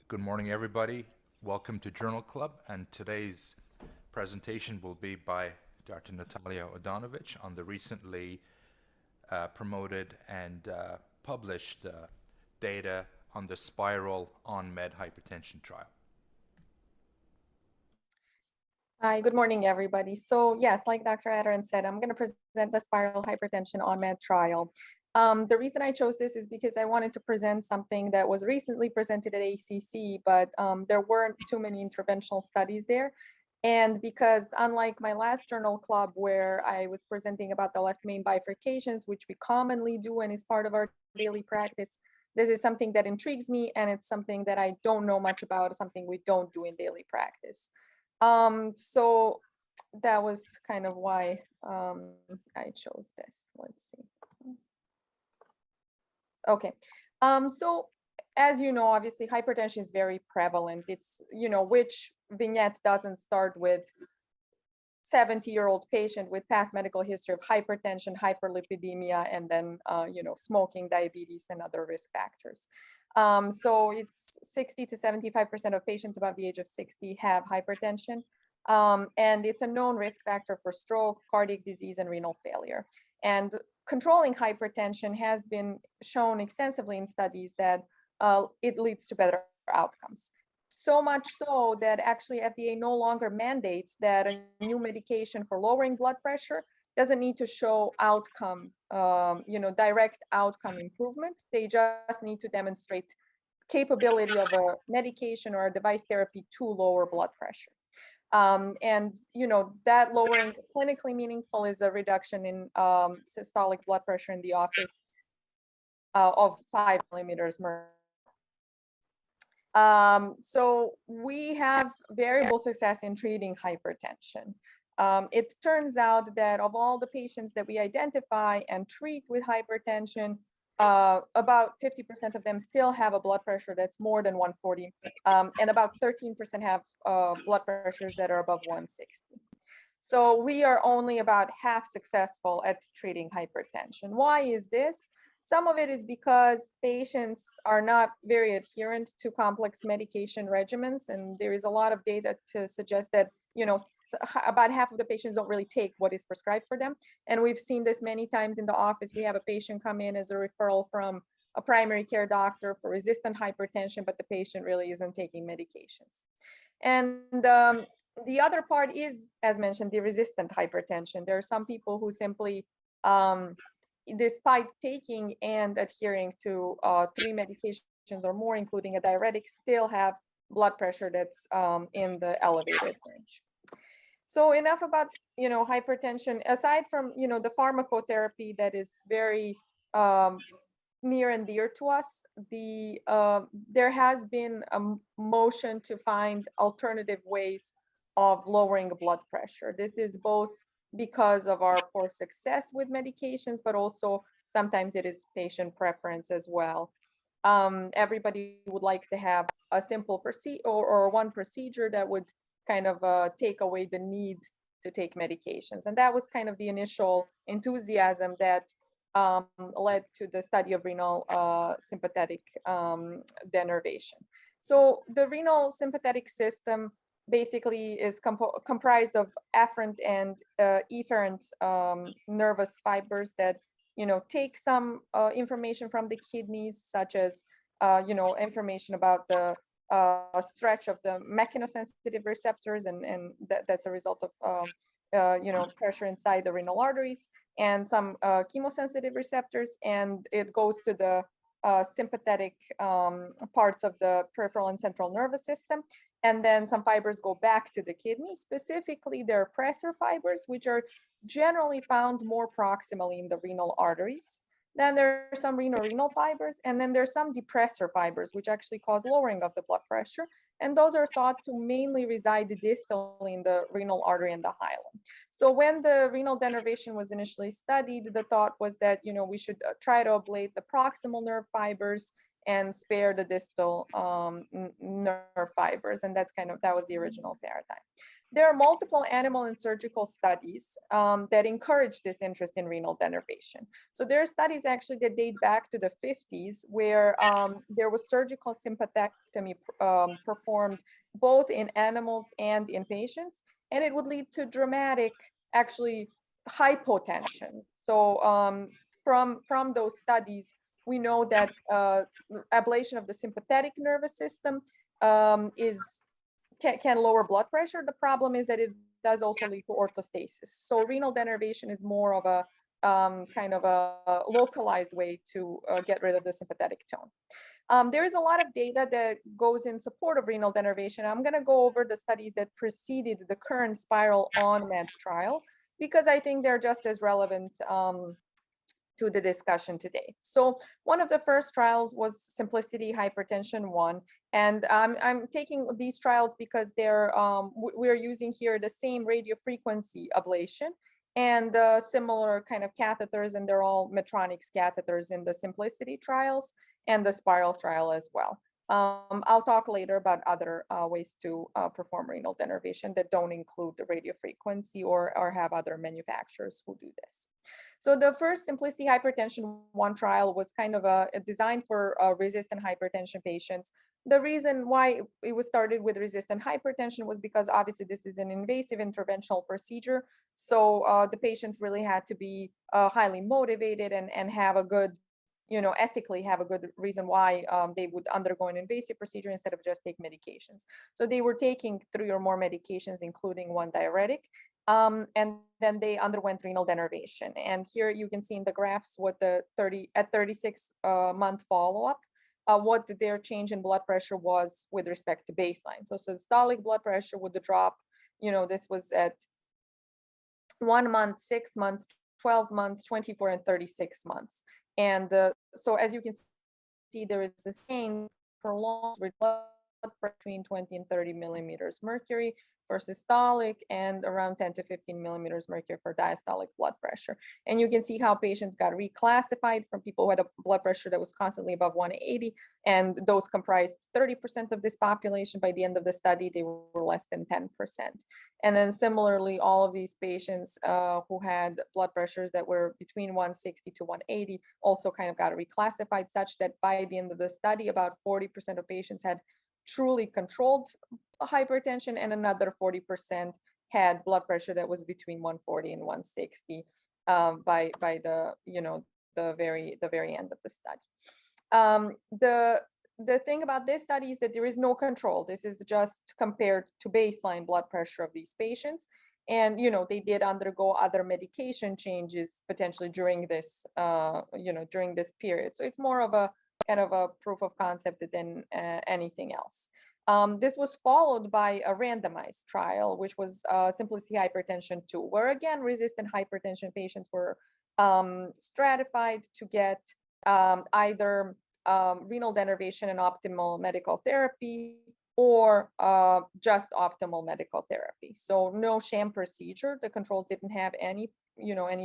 Good morning, everybody. Welcome to Journal Club, and today's presentation will be by Dr. Natalia Odanovic on the recently promoted and published data on the Spiral on-med hypertension trial. Hi, good morning, everybody. So yes, like Dr. Adaran said, I'm going to present the Spiral Hypertension on-med trial. The reason I chose this is because I wanted to present something that was recently presented at ACC, but there weren't too many interventional studies there. And because unlike my last journal club where I was presenting about the left main bifurcations, which we commonly do and is part of our daily practice, this is something that intrigues me, and it's something that I don't know much about, something we don't do in daily practice. So that was kind of why I chose this. Let's see. Okay. So as you know, obviously hypertension is very prevalent. It's, which vignette doesn't start with 70-year-old patient with past medical history of hypertension, hyperlipidemia, and then, smoking, diabetes, and other risk factors. So it's 60 to 75% of patients above the age of 60 have hypertension. And it's a known risk factor for stroke, cardiac disease, and renal failure. And controlling hypertension has been shown extensively in studies that it leads to better outcomes. So much so that actually FDA no longer mandates that a new medication for lowering blood pressure doesn't need to show outcome, direct outcome improvement. They just need to demonstrate capability of a medication or a device therapy to lower blood pressure. That lowering clinically meaningful is a reduction in systolic blood pressure in the office of 5 millimeters mercury. So we have variable success in treating hypertension. It turns out that of all the patients that we identify and treat with hypertension, about 50% of them still have a blood pressure that's more than 140, and about 13% have blood pressures that are above 160. So we are only about half successful at treating hypertension. Why is this? Some of it is because patients are not very adherent to complex medication regimens, and there is a lot of data to suggest that, about half of the patients don't really take what is prescribed for them. And we've seen this many times in the office. We have a patient come in as a referral from a primary care doctor for resistant hypertension, but the patient really isn't taking medications. And the other part is, as mentioned, the resistant hypertension. There are some people who simply, despite taking and adhering to 3 medications or more, including a diuretic, still have blood pressure that's in the elevated range. So enough about, hypertension. Aside from, the pharmacotherapy that is very near and dear to us, there has been a motion to find alternative ways of lowering blood pressure. This is both because of our poor success with medications, but also sometimes it is patient preference as well. Everybody would like to have a simple procedure or one procedure that would kind of take away the need to take medications. And that was kind of the initial enthusiasm that led to the study of renal sympathetic denervation. So the renal sympathetic system basically is comprised of afferent and efferent nervous fibers that, take some information from the kidneys, such as, information about the stretch of the mechanosensitive receptors, and that's a result of, pressure inside the renal arteries, and some chemosensitive receptors, and it goes to the sympathetic parts of the peripheral and central nervous system. And then some fibers go back to the kidney. Specifically, there are pressor fibers, which are generally found more proximally in the renal arteries. Then there are some renal fibers, and then there's some depressor fibers, which actually cause lowering of the blood pressure. And those are thought to mainly reside distally in the renal artery and the hilum. So when the renal denervation was initially studied, the thought was that, we should try to ablate the proximal nerve fibers and spare the distal nerve fibers. And that was the original paradigm. there are multiple animal and surgical studies that encourage this interest in renal denervation. So there are studies actually that date back to the 50s where there was surgical sympathectomy performed both in animals and in patients, and it would lead to dramatic, actually, hypotension. So from those studies, we know that ablation of the sympathetic nervous system can lower blood pressure. The problem is that it does also lead to orthostasis. So renal denervation is more of a kind of a localized way to get rid of the sympathetic tone. There is a lot of data that goes in support of renal denervation. I'm going to go over the studies that preceded the current Spyral-HTN trial because I think they're just as relevant to the discussion today. So one of the first trials was Simplicity Hypertension 1. And I'm taking these trials because we're using here the same radiofrequency ablation and similar kind of catheters, and they're all Medtronic's catheters in the Simplicity trials and the Spiral trial as well. I'll talk later about other ways to perform renal denervation that don't include the radiofrequency or have other manufacturers who do this. So the first Simplicity Hypertension 1 trial was kind of designed for resistant hypertension patients. The reason why it was started with resistant hypertension was because obviously this is an invasive interventional procedure. So the patients really had to be highly motivated and have a good, ethically have a good reason why they would undergo an invasive procedure instead of just take medications. So they were taking 3 or more medications, including 1 diuretic. And then they underwent renal denervation. And here you can see in the graphs what the 36-month follow-up, what their change in blood pressure was with respect to baseline. So systolic blood pressure would drop, this was at 1 month, 6 months, 12 months, 24, and 36 months. And so as you can see, there is a sustained prolonged blood pressure between 20 and 30 millimeters mercury for systolic and around 10 to 15 millimeters mercury for diastolic blood pressure. And you can see how patients got reclassified from people who had a blood pressure that was constantly above 180, and those comprised 30% of this population. By the end of the study, they were less than 10%. And then similarly, all of these patients who had blood pressures that were between 160 to 180 also kind of got reclassified, such that by the end of the study, about 40% of patients had truly controlled hypertension, and another 40% had blood pressure that was between 140 and 160 by the very end of the study. The thing about this study is that there is no control. This is just compared to baseline blood pressure of these patients, and they did undergo other medication changes potentially during this during this period. So it's more of a kind of a proof of concept than anything else. This was followed by a randomized trial, which was Simplicity Hypertension 2, where again, resistant hypertension patients were stratified to get either renal denervation and optimal medical therapy or just optimal medical therapy. So no sham procedure. The controls didn't have any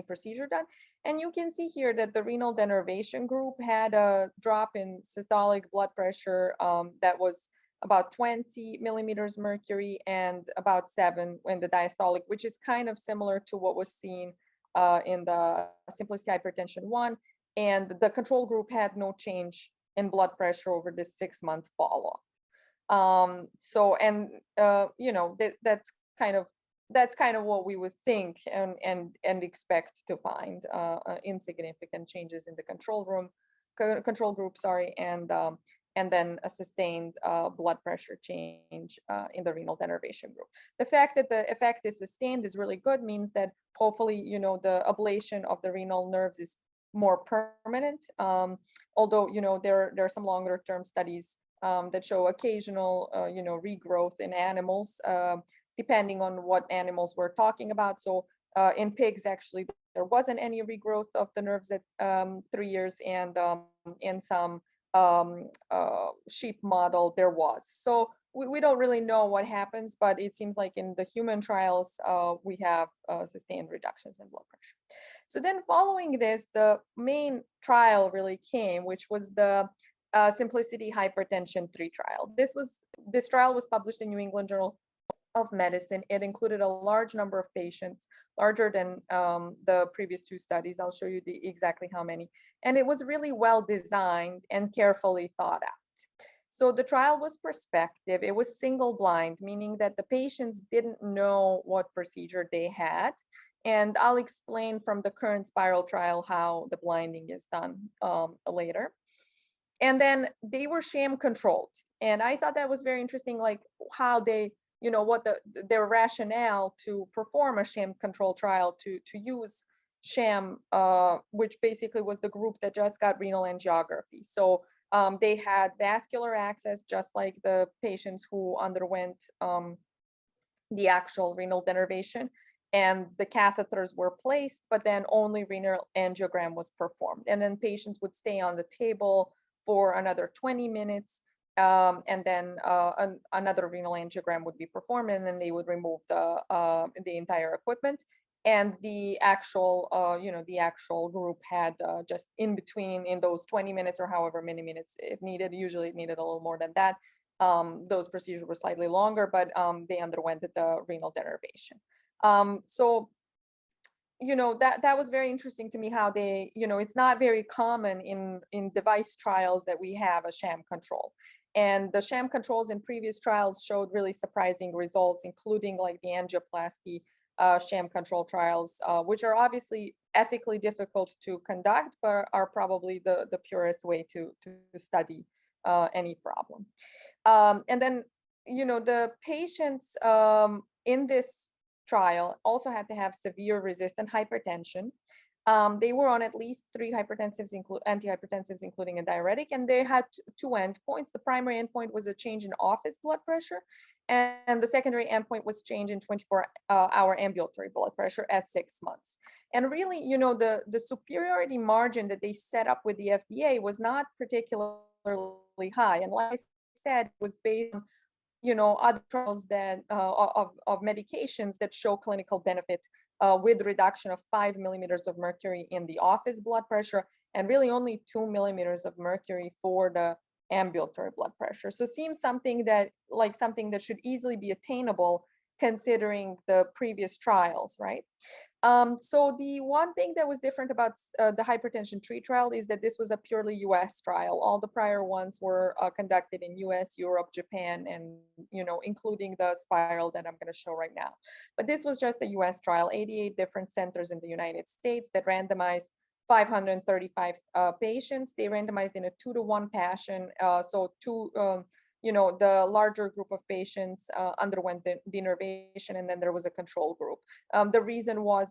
procedure done. And you can see here that the renal denervation group had a drop in systolic blood pressure that was about 20 millimeters mercury and about 7 in the diastolic, which is kind of similar to what was seen in the Simplicity Hypertension 1. And the control group had no change in blood pressure over this 6-month follow-up. That's kind of what we would think and expect to find insignificant changes in the control group, and then a sustained blood pressure change in the renal denervation group. The fact that the effect is sustained is really good, means that hopefully, the ablation of the renal nerves is more permanent. Although, there are some longer term studies that show occasional, regrowth in animals, depending on what animals we're talking about. So in pigs, actually, there wasn't any regrowth of the nerves at 3 years, and in some sheep model there was. So we don't really know what happens, but it seems like in the human trials we have sustained reductions in blood pressure. So then following this, the main trial really came, which was the Simplicity Hypertension 3 trial. This trial was published in New England Journal of medicine. It included a large number of patients, larger than the previous two studies. I'll show you exactly how many. And it was really well designed and carefully thought out. So the trial was prospective. It was single blind, meaning that the patients didn't know what procedure they had. And I'll explain from the current Spyral trial how the blinding is done later. And then they were sham controlled. And I thought that was very interesting, like how they, what their rationale to perform a sham control trial to use sham, which basically was the group that just got renal angiography. So they had vascular access, just like the patients who underwent the actual renal denervation, and the catheters were placed, but then only renal angiogram was performed. And then patients would stay on the table for another 20 minutes, and then another renal angiogram would be performed, and then they would remove the entire equipment. And the actual, the actual group had just in between, in those 20 minutes or however many minutes it needed, usually it needed a little more than that. Those procedures were slightly longer, but they underwent the renal denervation. So that was very interesting to me how they, it's not very common in device trials that we have a sham control. And the sham controls in previous trials showed really surprising results, including like the angioplasty sham control trials, which are obviously ethically difficult to conduct, but are probably the purest way to study any problem. And then, the patients in this trial also had to have severe resistant hypertension. They were on at least 3 hypertensives, antihypertensives, including a diuretic, and they had 2 endpoints. The primary endpoint was a change in office blood pressure, and the secondary endpoint was change in 24-hour ambulatory blood pressure at 6 months. And really, the superiority margin that they set up with the FDA was not particularly high. And like I said, it was based on other trials that of medications that show clinical benefit with reduction of 5 millimeters of mercury in the office blood pressure, and really only 2 millimeters of mercury for the ambulatory blood pressure. So seems something that should easily be attainable considering the previous trials, right? So the one thing that was different about the hypertension tree trial is that this was a purely US trial. All the prior ones were conducted in US, Europe, Japan, and including the Spyral that I'm going to show right now. But this was just a US trial, 88 different centers in the United States that randomized 535 patients. They randomized in a 2-to-1 fashion. So the larger group of patients underwent the denervation, and then there was a control group. The reason was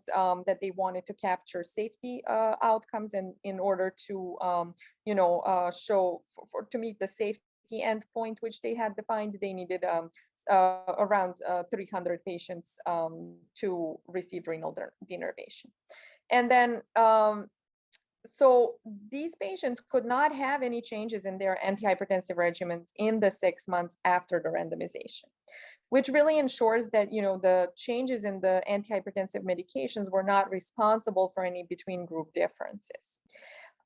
that they wanted to capture safety outcomes, and in order to, show to meet the safety endpoint, which they had defined, they needed around 300 patients to receive renal denervation. And then so these patients could not have any changes in their antihypertensive regimens in the 6 months after the randomization, which really ensures that the changes in the antihypertensive medications were not responsible for any between group differences.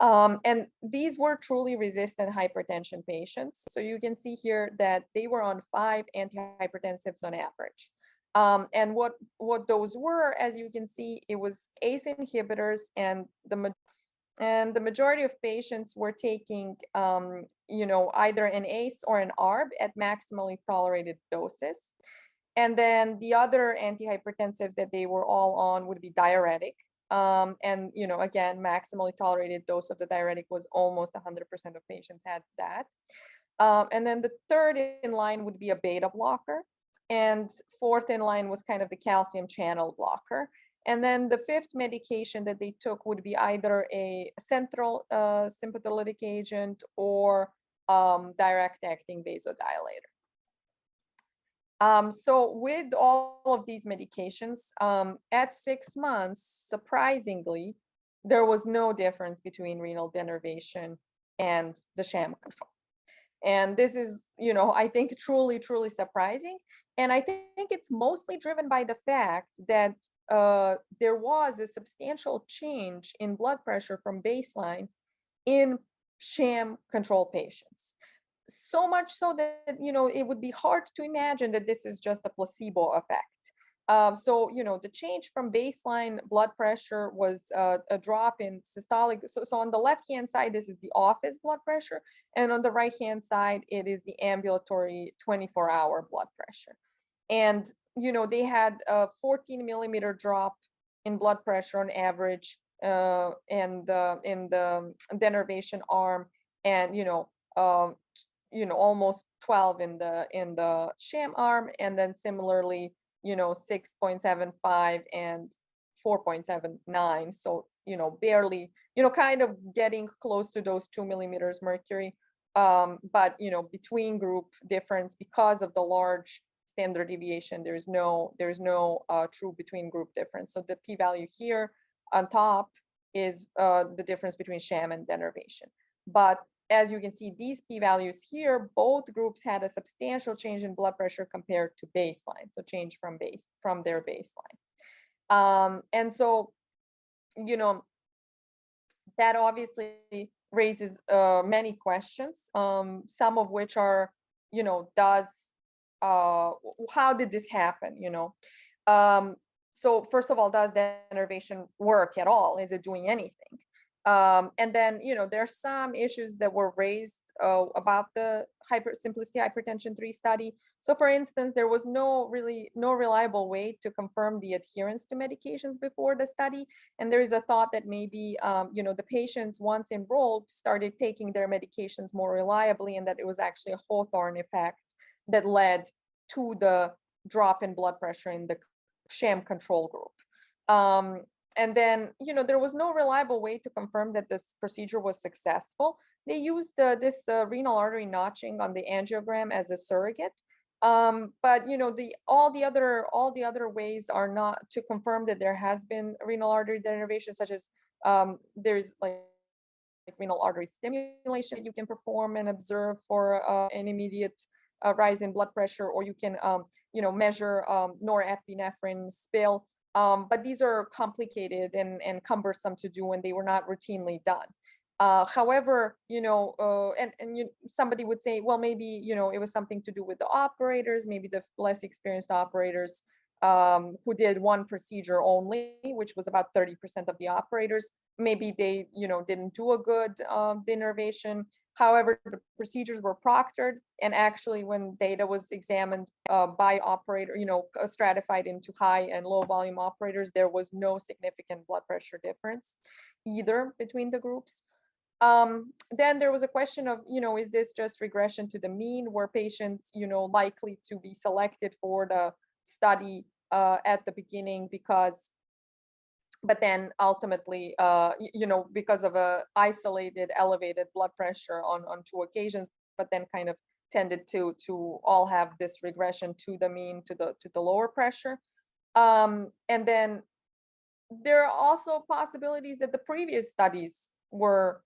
And these were truly resistant hypertension patients. So you can see here that they were on 5 antihypertensives on average. And what those were, as you can see, it was ACE inhibitors, and the majority of patients were taking, either an ACE or an ARB at maximally tolerated doses. And then the other antihypertensives that they were all on would be diuretic. And, again, maximally tolerated dose of the diuretic was almost 100% of patients had that. And then the third in line would be a beta blocker. And fourth in line was kind of the calcium channel blocker. And then the 5th medication that they took would be either a central sympathetic agent or direct-acting vasodilator. So with all of these medications, at 6 months, surprisingly, there was no difference between renal denervation and the sham control. And this is, I think truly, truly surprising. And I think it's mostly driven by the fact that there was a substantial change in blood pressure from baseline in sham control patients. so much so that, it would be hard to imagine that this is just a placebo effect. So, the change from baseline blood pressure was a drop in systolic. So on the left-hand side, this is the office blood pressure. And on the right-hand side, it is the ambulatory 24-hour blood pressure. And, they had a 14 millimeter drop in blood pressure on average in the denervation arm, and, almost 12 in the sham arm, and then similarly, 6.75 and 4.79. So, barely, kind of getting close to those 2 millimeters mercury. But, between group difference, because of the large standard deviation, there's no true between group difference. So the p-value here on top is the difference between sham and denervation. But as you can see, these p-values here, both groups had a substantial change in blood pressure compared to baseline. So change from their baseline. And so, that obviously raises many questions, some of which are, how did this happen? So first of all, does denervation work at all? Is it doing anything? And then, there's some issues that were raised about the Simplicity Hypertension 3 study. So for instance, there was no reliable way to confirm the adherence to medications before the study. And there is a thought that maybe, the patients, once enrolled, started taking their medications more reliably, and that it was actually a Hawthorne effect that led to the drop in blood pressure in the sham control group. And then, there was no reliable way to confirm that this procedure was successful. They used this renal artery notching on the angiogram as a surrogate. But all the other ways are not to confirm that there has been renal artery denervation, such as there's like renal artery stimulation that you can perform and observe for an immediate rise in blood pressure, or you can measure norepinephrine spill. But these are complicated and cumbersome to do, and they were not routinely done. However, somebody would say, well, maybe, it was something to do with the operators, maybe the less experienced operators who did one procedure only, which was about 30% of the operators. Maybe they, didn't do a good denervation. However, the procedures were proctored, and actually when data was examined by operator, stratified into high and low volume operators, there was no significant blood pressure difference either between the groups. Then there was a question of, is this just regression to the mean? Were patients, likely to be selected for the study at the beginning but then ultimately, because of a isolated elevated blood pressure on 2 occasions, but then kind of tended to all have this regression to the mean, to the lower pressure. And then there are also possibilities that the previous studies were,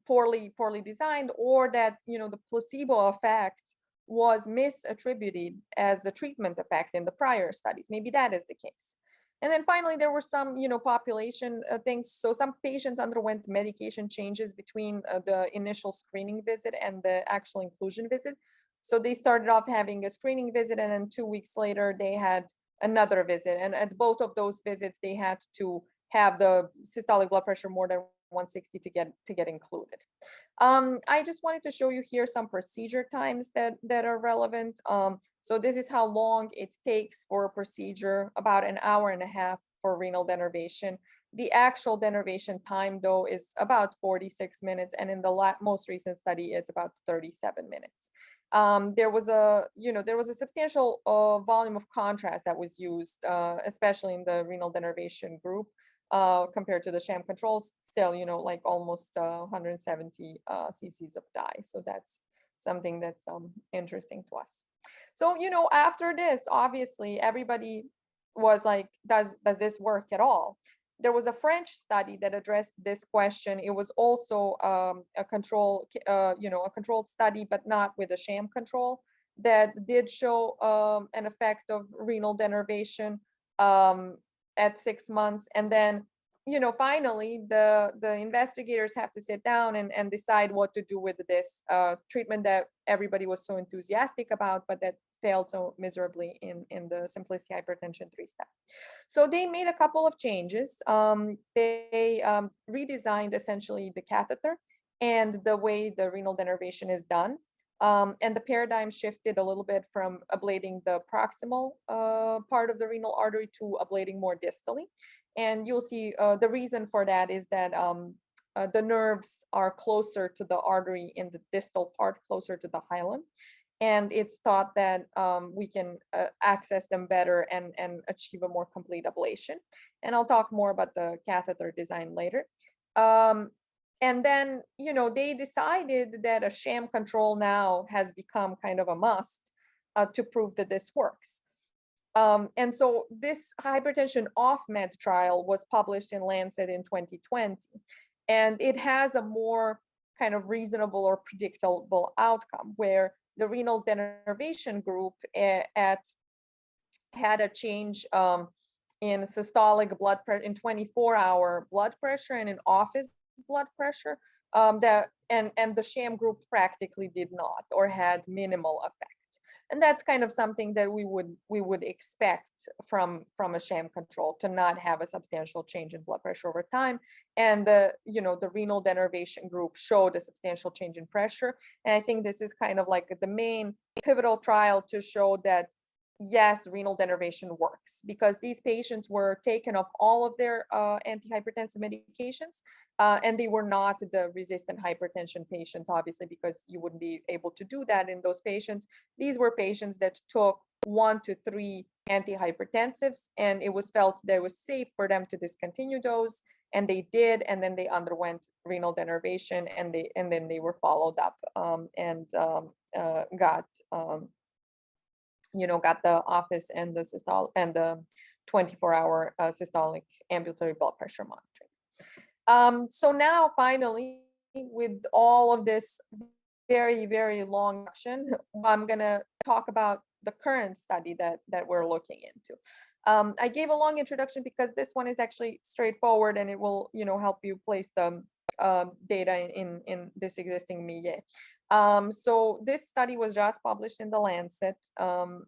poorly designed, or that, the placebo effect was misattributed as a treatment effect in the prior studies. Maybe that is the case. And then finally, there were some, population things. So some patients underwent medication changes between the initial screening visit and the actual inclusion visit. So they started off having a screening visit, and then 2 weeks later, they had another visit. And at both of those visits, they had to have the systolic blood pressure more than 160 to get included. I just wanted to show you here some procedure times that are relevant. So this is how long it takes for a procedure, about an hour and a half for renal denervation. The actual denervation time, though, is about 46 minutes, and in the most recent study, it's about 37 minutes. There was a substantial volume of contrast that was used, especially in the renal denervation group, compared to the sham controls. Still, like almost 170 cc's of dye. So that's something that's interesting to us. So, after this, obviously, everybody was like, does this work at all? There was a French study that addressed this question. It was also a control, a controlled study, but not with a sham control, that did show an effect of renal denervation at 6 months. And then finally, the investigators have to sit down and decide what to do with this treatment that everybody was so enthusiastic about, but that failed so miserably in the Simplicity Hypertension 3 step. So they made a couple of changes. They redesigned essentially the catheter and the way the renal denervation is done. And the paradigm shifted a little bit from ablating the proximal part of the renal artery to ablating more distally. And you'll see the reason for that is that the nerves are closer to the artery in the distal part, closer to the hilum. And it's thought that we can access them better and achieve a more complete ablation. And I'll talk more about the catheter design later. And then, they decided that a sham control now has become kind of a must to prove that this works. And so this hypertension off med trial was published in Lancet in 2020, and it has a more kind of reasonable or predictable outcome where the renal denervation group had a change in systolic blood pressure, in 24-hour blood pressure and in office blood pressure, and the sham group practically did not or had minimal effect. And that's kind of something that we would expect from a sham control, to not have a substantial change in blood pressure over time. And the renal denervation group showed a substantial change in pressure. And I think this is kind of like the main pivotal trial to show that yes, renal denervation works, because these patients were taken off all of their antihypertensive medications, and they were not the resistant hypertension patients, obviously, because you wouldn't be able to do that in those patients. These were patients that took 1 to 3 antihypertensives, and it was felt that it was safe for them to discontinue those, and they did, and then they underwent renal denervation, and then they were followed up and got the office and the systolic and the 24-hour systolic ambulatory blood pressure monitoring. So now finally, with all of this very, very long action, I'm gonna talk about the current study that we're looking into. I gave a long introduction because this one is actually straightforward, and it will help you place the data in this existing milieu. So this study was just published in the Lancet on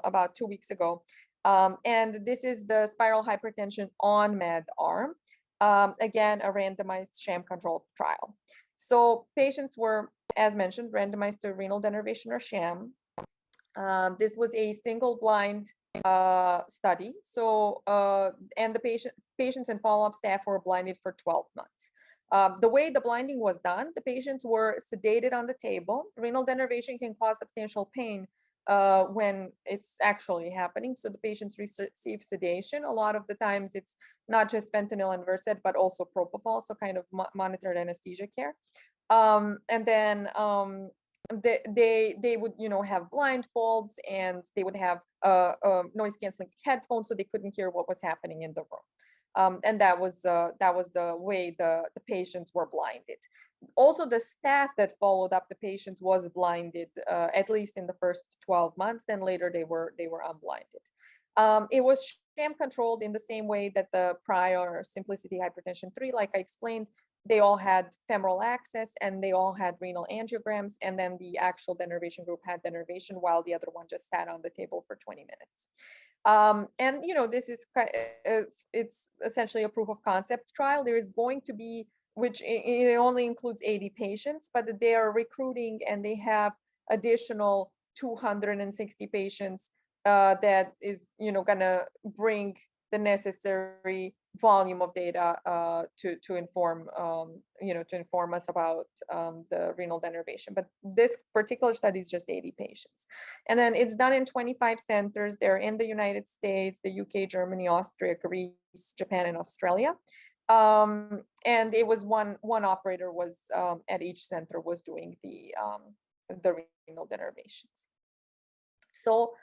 about 2 weeks ago, and this is the spiral hypertension on med arm. Again, a randomized sham controlled trial. So patients were, as mentioned, randomized to renal denervation or sham. This was a single blind study. So and the patients and follow-up staff were blinded for 12 months. The way the blinding was done, the patients were sedated on the table. Renal denervation can cause substantial pain when it's actually happening. So the patients receive sedation. A lot of the times it's not just fentanyl and Versed, but also propofol, so kind of monitored anesthesia care. And then they would have blindfolds, and they would have noise canceling headphones, so they couldn't hear what was happening in the room. And that was the way the patients were blinded. Also, the staff that followed up the patients was blinded, at least in the first 12 months. Then later they were unblinded. It was sham controlled in the same way that the prior Simplicity Hypertension 3, like I explained. They all had femoral access, and they all had renal angiograms, and then the actual denervation group had denervation, while the other one just sat on the table for 20 minutes. And this is it's essentially a proof of concept trial. There is going to be, which it only includes 80 patients, but they are recruiting, and they have additional 260 patients that is gonna bring the necessary volume of data to inform us about the renal denervation. But this particular study is just 80 patients, and then it's done in 25 centers. They're in the United States, the UK, Germany, Austria, Greece, Japan, and Australia. And it was one operator was at each center was doing the renal denervations. So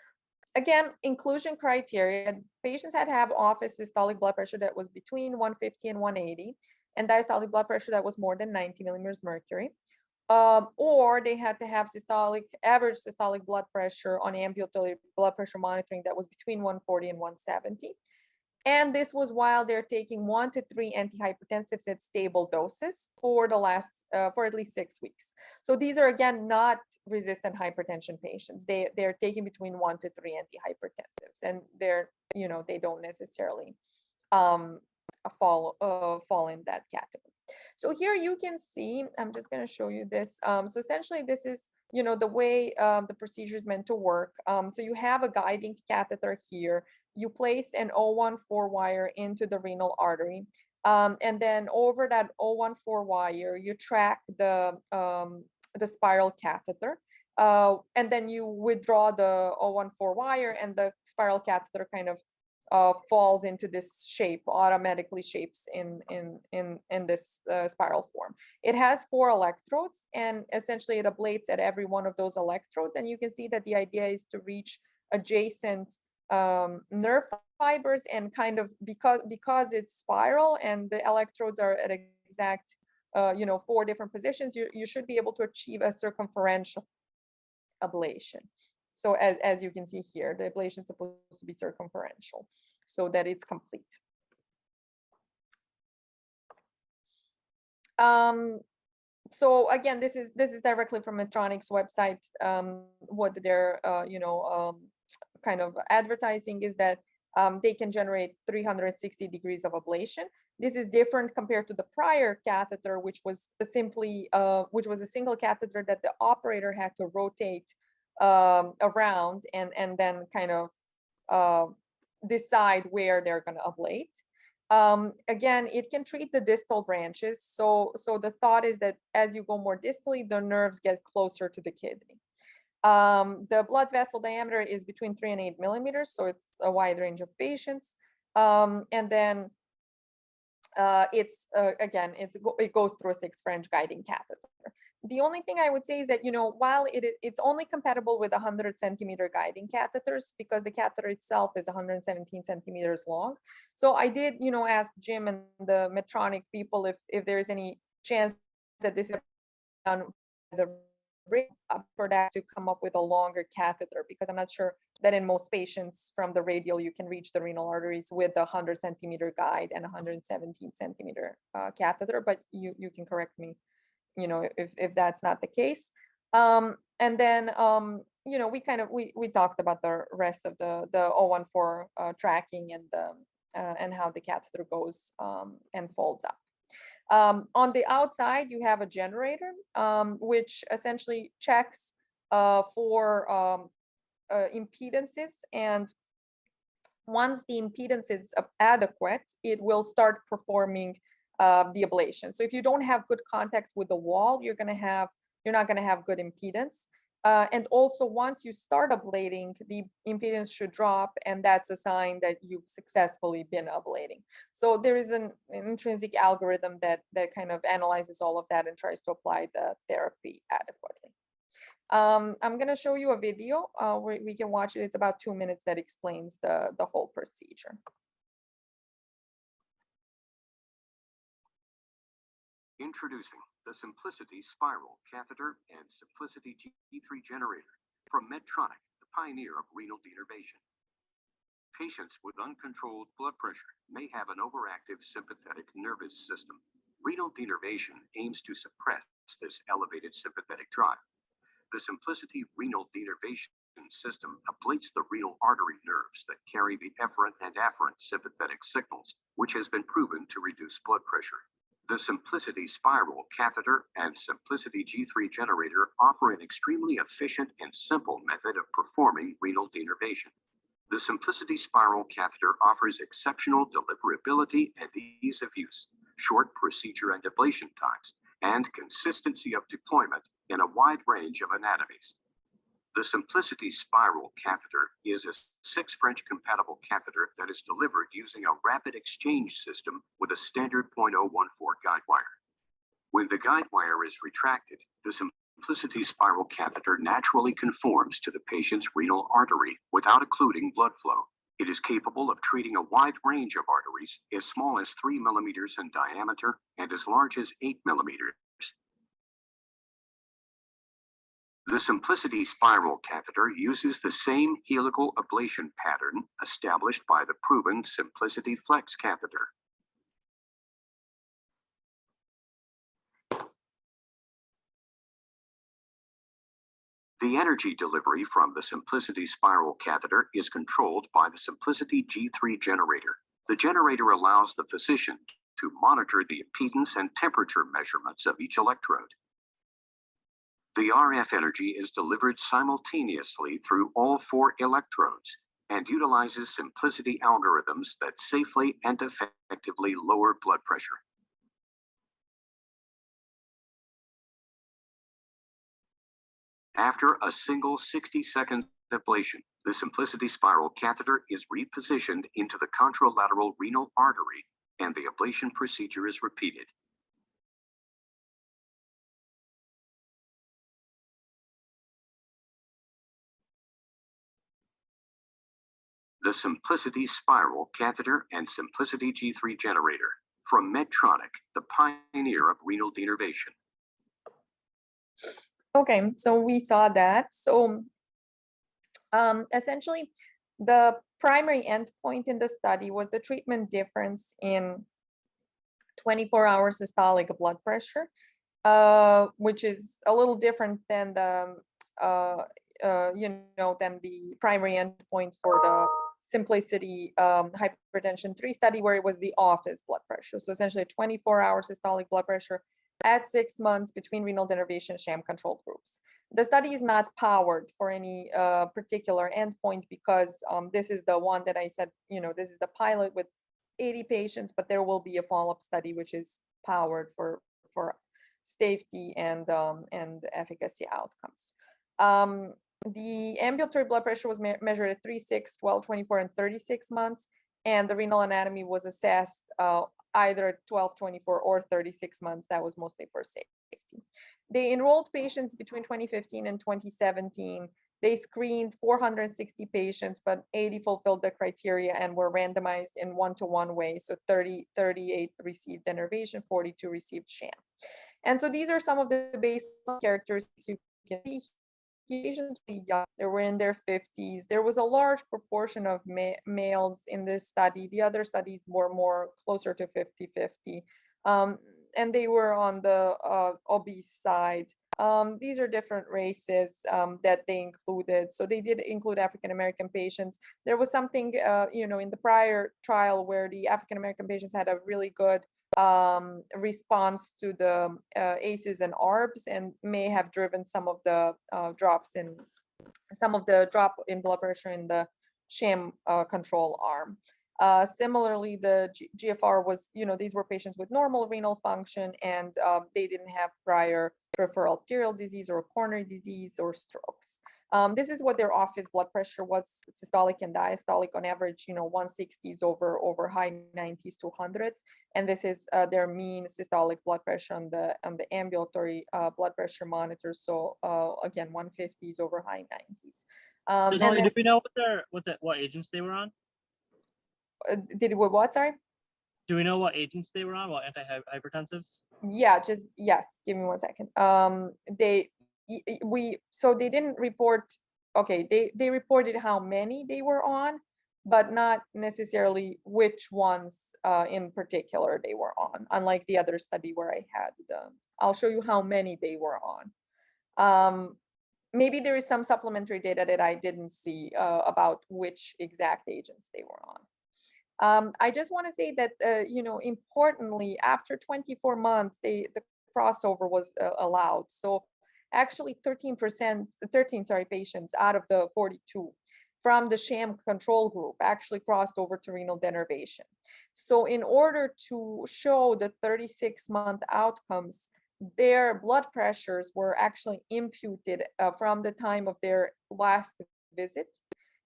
again, inclusion criteria: patients had to have office systolic blood pressure that was between 150 and 180, and diastolic blood pressure that was more than 90 millimeters mercury. Or they had to have average systolic blood pressure on ambulatory blood pressure monitoring that was between 140 and 170. And this was while they're taking 1 to 3 antihypertensives at stable doses for for at least 6 weeks. So these are, again, not resistant hypertension patients. They're taking between 1 to 3 antihypertensives, and they don't necessarily um, fall in that category. So here you can see, I'm just going to show you this. So essentially, this is the way the procedure is meant to work. So you have a guiding catheter here. You place an 014 wire into the renal artery, and then over that 014 wire, you track the spiral catheter, and then you withdraw the 014 wire, and the spiral catheter kind of falls into this shape, automatically shapes in this spiral form. It has 4 electrodes, and essentially it ablates at every one of those electrodes. And you can see that the idea is to reach adjacent nerve fibers, and kind of because it's spiral and the electrodes are at exact 4 different positions, you should be able to achieve a circumferential ablation. So as you can see here, the ablation is supposed to be circumferential so that it's complete. So again, this is directly from Medtronic's website. What they're kind of advertising is that they can generate 360 degrees of ablation. This is different compared to the prior catheter, which was a single catheter that the operator had to rotate around and then kind of decide where they're going to ablate. Again, it can treat the distal branches. So the thought is that as you go more distally, the nerves get closer to the kidney. The blood vessel diameter is between 3 and 8 millimeters, so it's a wide range of patients. And then it goes through a 6 French guiding catheter. The only thing I would say is that, while it's only compatible with 100 centimeter guiding catheters, because the catheter itself is 117 centimeters long. So I did, ask Jim and the Medtronic people if there is any chance that this is done the for that to come up with a longer catheter, because I'm not sure that in most patients from the radial you can reach the renal arteries with the 100 centimeter guide and 117 centimeter catheter, but you can correct me, if that's not the case. And then we talked about the rest of the 014 tracking and how the catheter goes and folds up. On the outside, you have a generator, which essentially checks for impedances. And once the impedance is adequate, it will start performing the ablation. So if you don't have good contact with the wall, you're not going to have good impedance. And also, once you start ablating, the impedance should drop, and that's a sign that you've successfully been ablating. So there is an intrinsic algorithm that kind of analyzes all of that and tries to apply the therapy adequately. I'm going to show you a video where we can watch it. It's about 2 minutes that explains the whole procedure. Introducing the Symplicity Spiral Catheter and Symplicity G3 Generator from Medtronic, the pioneer of renal denervation. Patients with uncontrolled blood pressure may have an overactive sympathetic nervous system. Renal denervation aims to suppress this elevated sympathetic drive. The Symplicity renal denervation system ablates the renal artery nerves that carry the efferent and afferent sympathetic signals, which has been proven to reduce blood pressure. The Symplicity Spiral Catheter and Symplicity G3 Generator offer an extremely efficient and simple method of performing renal denervation. The Symplicity Spiral Catheter offers exceptional deliverability and ease of use, short procedure and ablation times, and consistency of deployment in a wide range of anatomies. The Symplicity Spiral Catheter is a 6 French compatible catheter that is delivered using a rapid exchange system with a standard 0.014 guide wire. When the guide wire is retracted, the Symplicity Spiral Catheter naturally conforms to the patient's renal artery without occluding blood flow. It is capable of treating a wide range of arteries as small as 3 millimeters in diameter and as large as 8 millimeters. The Symplicity spiral catheter uses the same helical ablation pattern established by the proven Symplicity Flex catheter. The energy delivery from the Symplicity spiral catheter is controlled by the Symplicity G3 generator. The generator allows the physician to monitor the impedance and temperature measurements of each electrode. The RF energy is delivered simultaneously through all 4 electrodes and utilizes Symplicity algorithms that safely and effectively lower blood pressure. After a single 60-second ablation, the Symplicity spiral catheter is repositioned into the contralateral renal artery, and the ablation procedure is repeated. The Symplicity spiral catheter and Symplicity G3 generator from Medtronic, the pioneer of renal denervation. Okay, so we saw that. So essentially, the primary endpoint in the study was the treatment difference in 24-hour systolic blood pressure, which is a little different than the than the primary endpoint for the Symplicity Hypertension 3 study, where it was the office blood pressure. So essentially 24-hour systolic blood pressure at 6 months between renal denervation sham controlled groups. The study is not powered for any particular endpoint because this is the one that I said, this is the pilot with 80 patients, but there will be a follow-up study which is powered for safety and efficacy outcomes. The ambulatory blood pressure was measured at 3, 6, 12, 24, and 36 months, and the renal anatomy was assessed either at 12, 24, or 36 months. That was mostly for safety. They enrolled patients between 2015 and 2017. They screened 460 patients, but 80 fulfilled the criteria and were randomized in 1-to-1 way. So 38 received denervation, 42 received sham. And so these are some of the baseline characteristics you can see. Patients were young, they were in their 50s. There was a large proportion of males in this study. The other studies were more closer to 50-50. And they were on the obese side. These are different races that they included. So they did include African-American patients. There was something, in the prior trial where the African-American patients had a really good response to the ACEs and ARBs and may have driven some of the drop in blood pressure in the sham control arm. Similarly, the GFR was, these were patients with normal renal function and they didn't have prior peripheral arterial disease or coronary disease or strokes. This is what their office blood pressure was, systolic and diastolic, on average, 160s over high 90s to 100s. And this is their mean systolic blood pressure on the ambulatory blood pressure monitor. So again, 150s over high 90s. Natalia, do we know what agents they were on? Did it with what? Sorry. Do we know what agents they were on? What antihypertensives? Yeah, yes. Give me 1 second. So they didn't report. Okay, they reported how many they were on, but not necessarily which ones in particular they were on. Unlike the other study where I had I'll show you how many they were on. Maybe there is some supplementary data that I didn't see about which exact agents they were on. I just want to say that, importantly, after 24 months, the crossover was allowed. So actually 13 patients out of the 42 from the sham control group actually crossed over to renal denervation. So in order to show the 36-month outcomes, their blood pressures were actually imputed from the time of their last visit.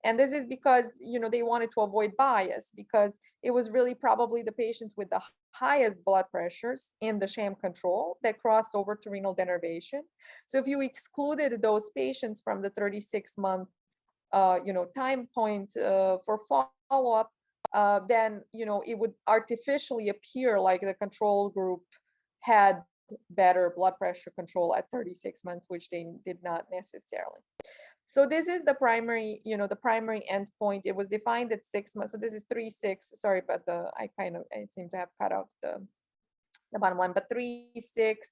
And this is because, they wanted to avoid bias, because it was really probably the patients with the highest blood pressures in the sham control that crossed over to renal denervation. So if you excluded those patients from the 36-month, time point for follow-up, then, it would artificially appear like the control group had better blood pressure control at 36 months, which they did not necessarily. So this is the primary, the primary endpoint. It was defined at 6 months. So this is 3, 6. Sorry, but I seem to have cut out the bottom line, but 3, 6,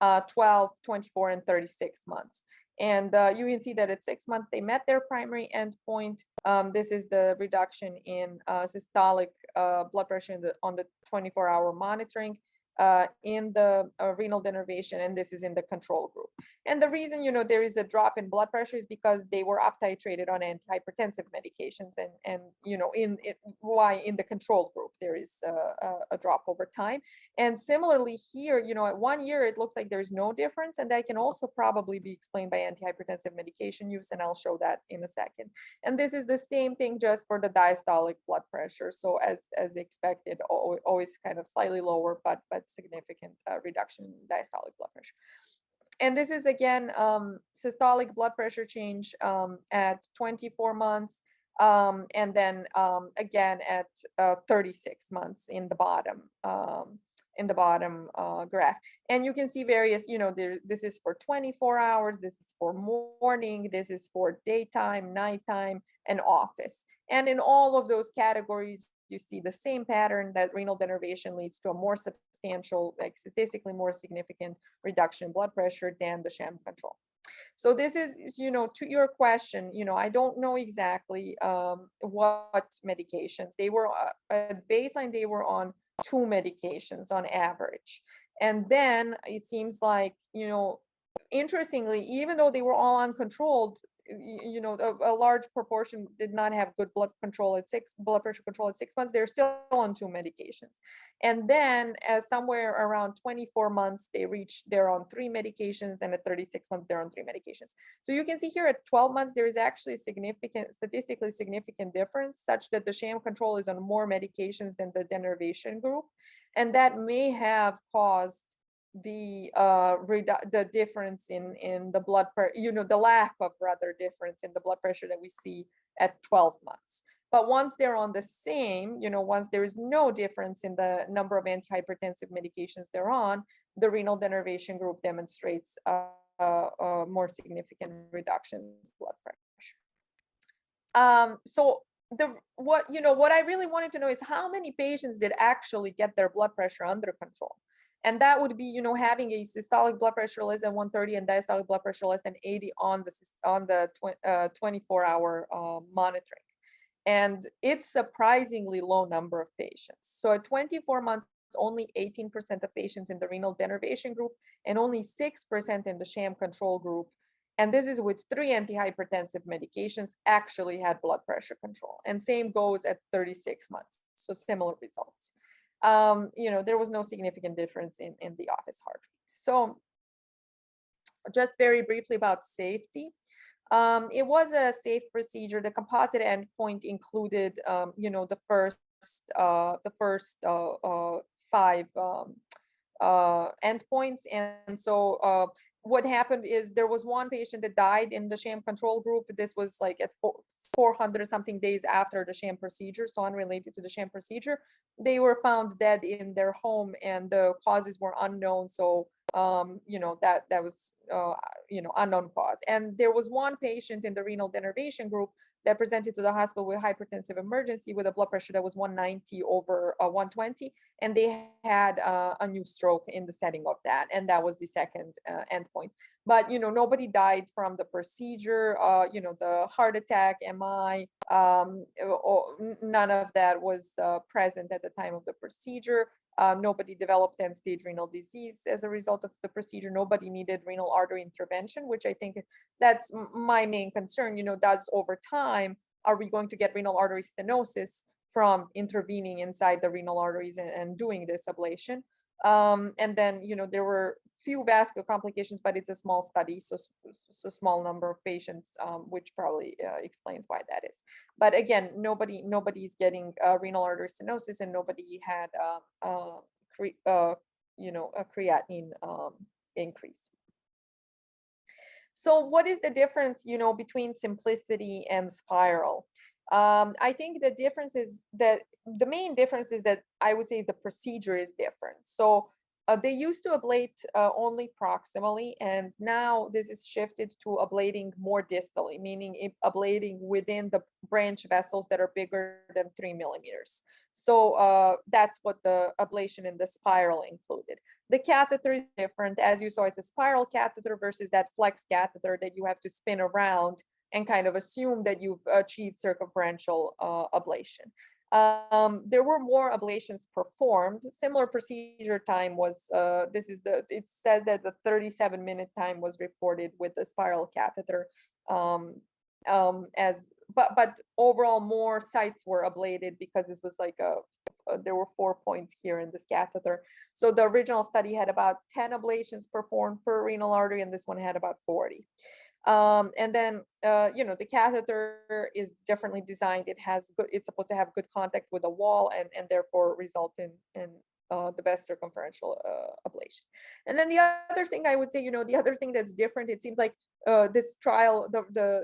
12, 24, and 36 months. And you can see that at 6 months, they met their primary endpoint. This is the reduction in systolic blood pressure on the 24-hour monitoring in the renal denervation, and this is in the control group. And the reason, there is a drop in blood pressure is because they were up titrated on antihypertensive medications, and why in the control group there is a drop over time. And similarly here, at 1 year, it looks like there's no difference, and that can also probably be explained by antihypertensive medication use, and I'll show that in a second. And this is the same thing just for the diastolic blood pressure. So as expected, always kind of slightly lower, but significant reduction in diastolic blood pressure. And this is again systolic blood pressure change at 24 months, and then again at 36 months in the bottom graph. And you can see various, this is for 24 hours, this is for morning, this is for daytime, nighttime, and office. And in all of those categories, you see the same pattern, that renal denervation leads to a more substantial, like statistically more significant reduction in blood pressure than the sham control. So this is, to your question, I don't know exactly what medications they were at baseline. They were on 2 medications on average, and then it seems like, interestingly, even though they were all uncontrolled, a large proportion did not have good blood pressure control at 6 months. They're still on 2 medications. And then somewhere around 24 months, they're on 3 medications, and at 36 months, they're on 3 medications. So you can see here at 12 months, there is actually a statistically significant difference, such that the sham control is on more medications than the denervation group. And that may have caused the difference in the blood pressure, the lack of rather difference in the blood pressure that we see at 12 months. But once they're on the same, once there is no difference in the number of antihypertensive medications they're on, the renal denervation group demonstrates more significant reductions in blood pressure. So what I really wanted to know is how many patients did actually get their blood pressure under control. And that would be, having a systolic blood pressure less than 130 and diastolic blood pressure less than 80 on the 24-hour monitoring. And it's surprisingly low number of patients. So at 24 months, only 18% of patients in the renal denervation group and only 6% in the sham control group. And this is with 3 antihypertensive medications actually had blood pressure control. And same goes at 36 months. So similar results. There was no significant difference in the office heart rate. So just very briefly about safety. It was a safe procedure. The composite endpoint included, the first 5 endpoints. And so what happened is there was one patient that died in the sham control group. This was like at 400 something days after the sham procedure, so unrelated to the sham procedure. They were found dead in their home, and the causes were unknown. So that was unknown cause. And there was one patient in the renal denervation group that presented to the hospital with hypertensive emergency with a blood pressure that was 190 over 120, and they had a new stroke in the setting of that, and that was the second endpoint. But nobody died from the procedure. The heart attack, MI, none of that was present at the time of the procedure. Nobody developed end-stage renal disease as a result of the procedure. Nobody needed renal artery intervention, which I think that's my main concern. Does over time, are we going to get renal artery stenosis from intervening inside the renal arteries and doing this ablation? And then, there were few vascular complications, but it's a small study, so small number of patients, which probably explains why that is. But again, nobody's getting renal artery stenosis, and nobody had a creatinine increase. So what is the difference, between Symplicity and Spyral? I think the difference is that the main difference is that I would say the procedure is different. So They used to ablate only proximally, and now this is shifted to ablating more distally, meaning ablating within the branch vessels that are bigger than 3 millimeters. So that's what the ablation in the spiral included. The catheter is different. As you saw, it's a spiral catheter versus that flex catheter that you have to spin around and kind of assume that you've achieved circumferential ablation. There were more ablations performed. Similar procedure time was, it says that the 37-minute time was reported with the spiral catheter. But overall more sites were ablated because this was like there were 4 points here in this catheter. So the original study had about 10 ablations performed per renal artery, and this one had about 40. And then, the catheter is differently designed. It's supposed to have good contact with the wall and therefore result in the best circumferential ablation. And then the other thing I would say, the other thing that's different, it seems like this trial,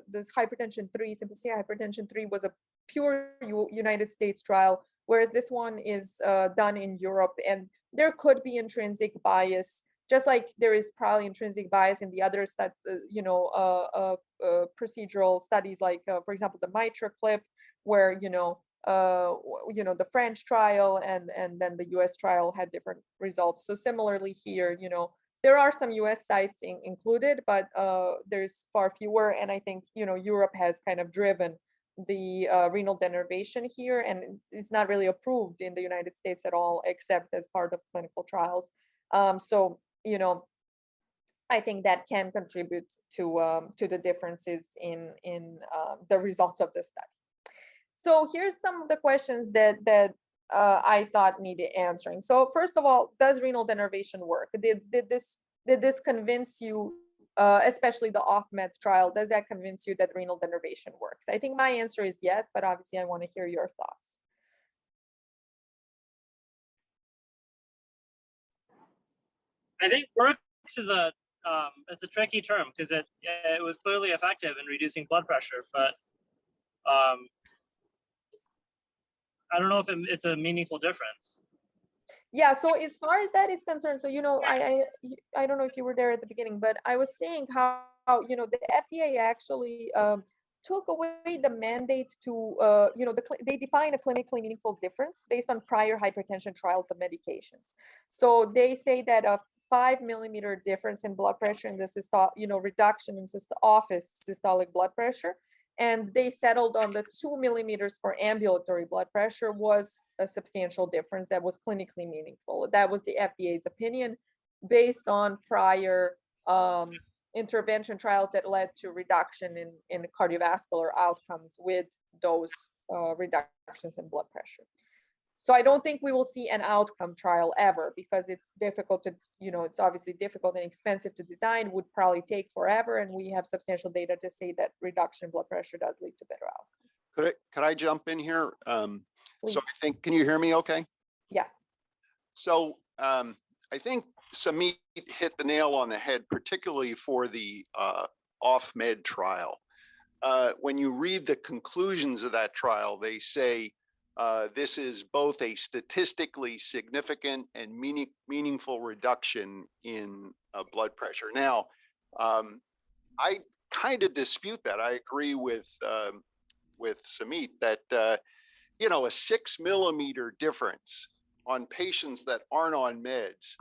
this Hypertension 3, sympathetic Hypertension 3 was a pure United States trial, whereas this one is done in Europe, and there could be intrinsic bias, just like there is probably intrinsic bias in the other procedural studies, like for example the MITRA clip, where the French trial and then the US trial had different results. So similarly here, there are some US sites included, but there's far fewer, and I think Europe has kind of driven the renal denervation here, and it's not really approved in the United States at all, except as part of clinical trials. So I think that can contribute to the differences in the results of the study. So here's some of the questions that I thought needed answering. So first of all, does renal denervation work? Did this convince you, especially the off-med trial, does that convince you that renal denervation works? I think my answer is yes, but obviously I want to hear your thoughts. I think works is it's a tricky term because it was clearly effective in reducing blood pressure, but I don't know if it's a meaningful difference. Yeah, so as far as that is concerned, so I don't know if you were there at the beginning, but I was saying how the FDA actually took away the mandate to they define a clinically meaningful difference based on prior hypertension trials of medications. So they say that a 5 millimeter difference in blood pressure in the reduction in office systolic blood pressure, and they settled on the 2 millimeters for ambulatory blood pressure was a substantial difference that was clinically meaningful. That was the FDA's opinion based on prior intervention trials that led to reduction in cardiovascular outcomes with those reductions in blood pressure. So I don't think we will see an outcome trial ever, because it's difficult to, it's obviously difficult and expensive to design, would probably take forever, and we have substantial data to say that reduction in blood pressure does lead to better outcomes. Could I jump in here? So Please. I think, can you hear me okay? Yes. So I think Samit hit the nail on the head, particularly for the off-med trial. When you read the conclusions of that trial, they say this is both a statistically significant and meaningful reduction in blood pressure. Now, I kind of dispute that. I agree with Samit that a 6 millimeter difference on patients that aren't on meds